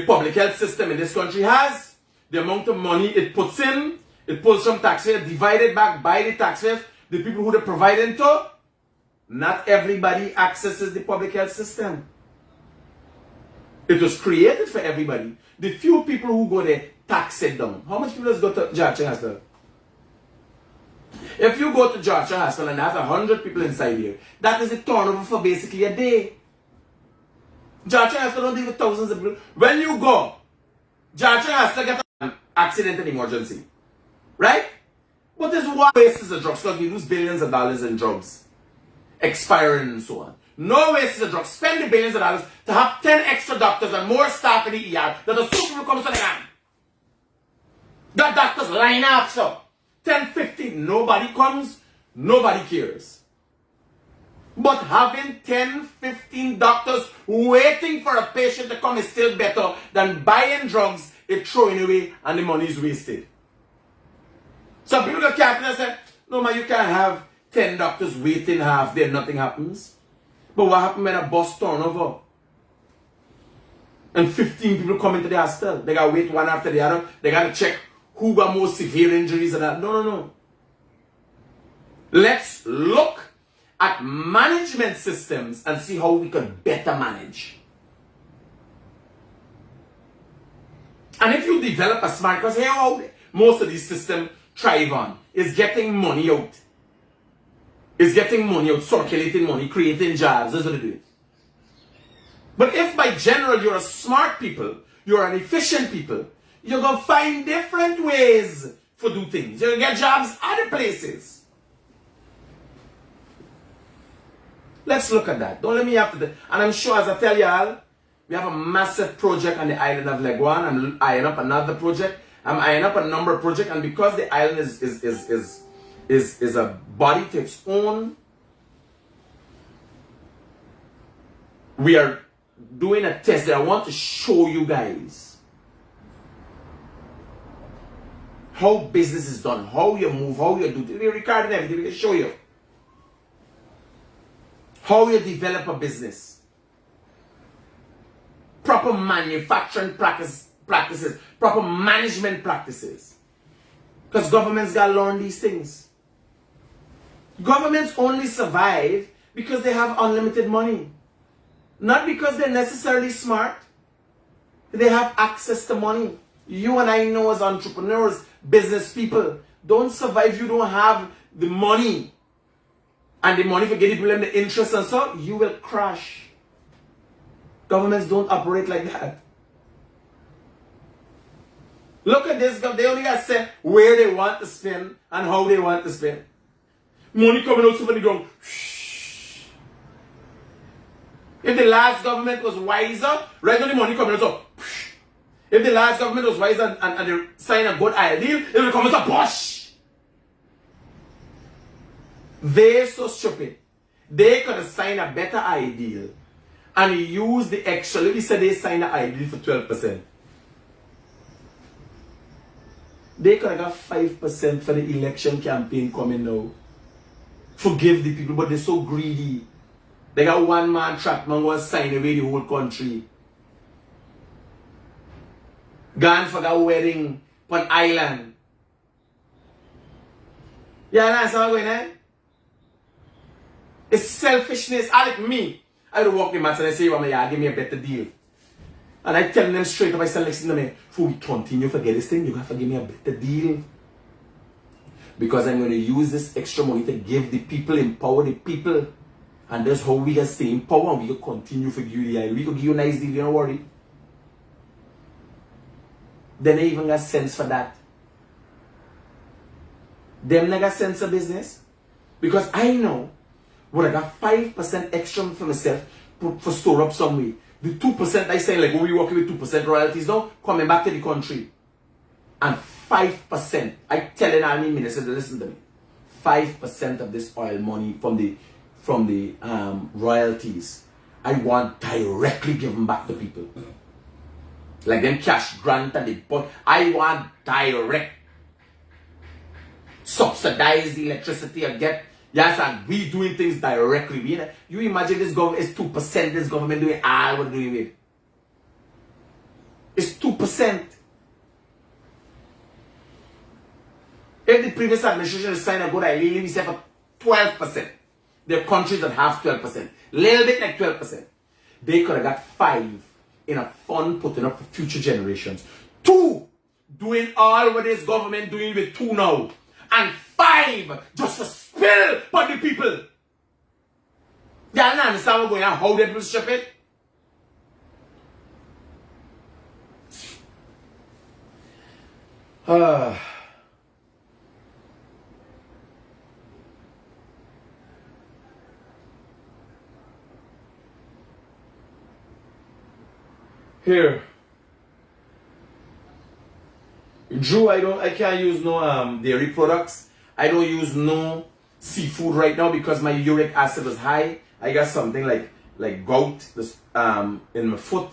public health system in this country has, the amount of money it puts in, it pulls from taxpayers, divided back by the taxpayers, the people who they provide into. Not everybody accesses the public health system. It was created for everybody. The few people who go there tax it down. How much people has go to Georgia Hospital? If you go to Georgia Hospital and there's 100 people inside here, that is the turnover for basically a day. Georgia Hospital don't deal with thousands of people. When you go, Georgia Hospital get an accident and emergency. Right? But there's one wastes of drugs because we lose billions of dollars in drugs expiring and so on. No wastes of drugs. Spend the billions of dollars to have 10 extra doctors and more staff in the ER that the super comes to the hand. That doctors line up, so 10, 15, nobody comes, nobody cares. But having 10, 15 doctors waiting for a patient to come is still better than buying drugs, it throwing away, and the money is wasted. Some people get careful and say, no man, you can't have 10 doctors waiting half day, nothing happens. But what happens when a bus turnover? And 15 people come into the hospital. They got to wait one after the other. They got to check who got more severe injuries and that. No. Let's look at management systems and see how we could better manage. And if you develop a smart, because here most of these systems thrive on is getting money out. It's getting money out, circulating money, creating jobs. That's what it is. But if by general you're a smart people, you're an efficient people, you're going to find different ways for do things. You're going to get jobs other places. Let's look at that. Don't let me have to. And I'm sure, as I tell y'all, we have a massive project on the island of Leguan. I'm eyeing up another project. I'm eyeing up a number of projects. And because the island is a body to its own, we are doing a test that I want to show you guys how business is done, how you move, how you do. We're recording everything. We'll show you how you develop a business, proper manufacturing practices, proper management practices. Because governments got to learn these things. Governments only survive because they have unlimited money. Not because they're necessarily smart. They have access to money. You and I know as entrepreneurs, business people, don't survive. You don't have the money. And the money for getting people in the interest and so, you will crash. Governments don't operate like that. Look at this. They only got to say where they want to spend and how they want to spend. Money coming out from the ground. If the last government was wiser, right now the money coming out. So, if the last government was wiser and they signed a good deal, it will come as a push. They're so stupid. They could have signed a better ideal and use the extra. Let me say they signed an ideal for 12%. They could have got 5% for the election campaign coming now. Forgive the people, but they're so greedy. They got one man trapped, man was sign away the whole country. Gone for that wedding on island. Yeah, that's how I'm going on. It's selfishness. I like me. I would walk the mats and I say, well, yeah, give me a better deal. And I tell them straight up, I say, listen to me, before we continue to get this thing, you have to give me a better deal. Because I'm going to use this extra money to give the people, empower the people. And that's how we can stay in power and we can continue to give you the idea. We can give you a nice deal, don't worry. Then they even got sense for that. Them not got sense of business. Because I know when I got 5% extra for myself for store up some way. The 2% I say, like when we working with 2% royalties now, coming back to the country. And 5%, I telling all me ministers to listen to me. 5% of this oil money from the royalties, I want directly given back to people. Like them cash grant and the I want direct. Subsidize the electricity and get. Yes, and we doing things directly. You imagine this government is 2%, this government doing all what doing with. It's 2%. If the previous administration signed a good idea, we say for 12%. There are countries that have 12%. Little bit like 12%. They could have got 5 in a fund putting up for future generations. 2 doing all what this government doing with 2 now. And 5 just to spill for the people. Y'all don't understand what's going on, how they people ship it? Here. Drew, I can't use no dairy products. I don't use no seafood right now because my uric acid is high. I got something like gout in my foot,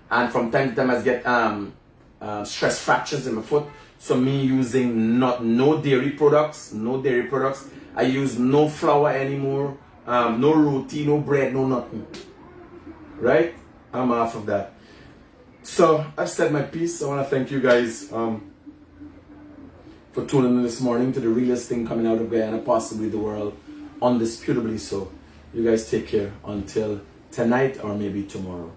and from time to time I get stress fractures in my foot. So me using no dairy products, I use no flour anymore, no roti, no bread, no nothing. Right? I'm off of that. So I've said my piece. I want to thank you guys for tuning in this morning to the realest thing coming out of Guyana, possibly the world, undisputably so. You guys take care until tonight or maybe tomorrow.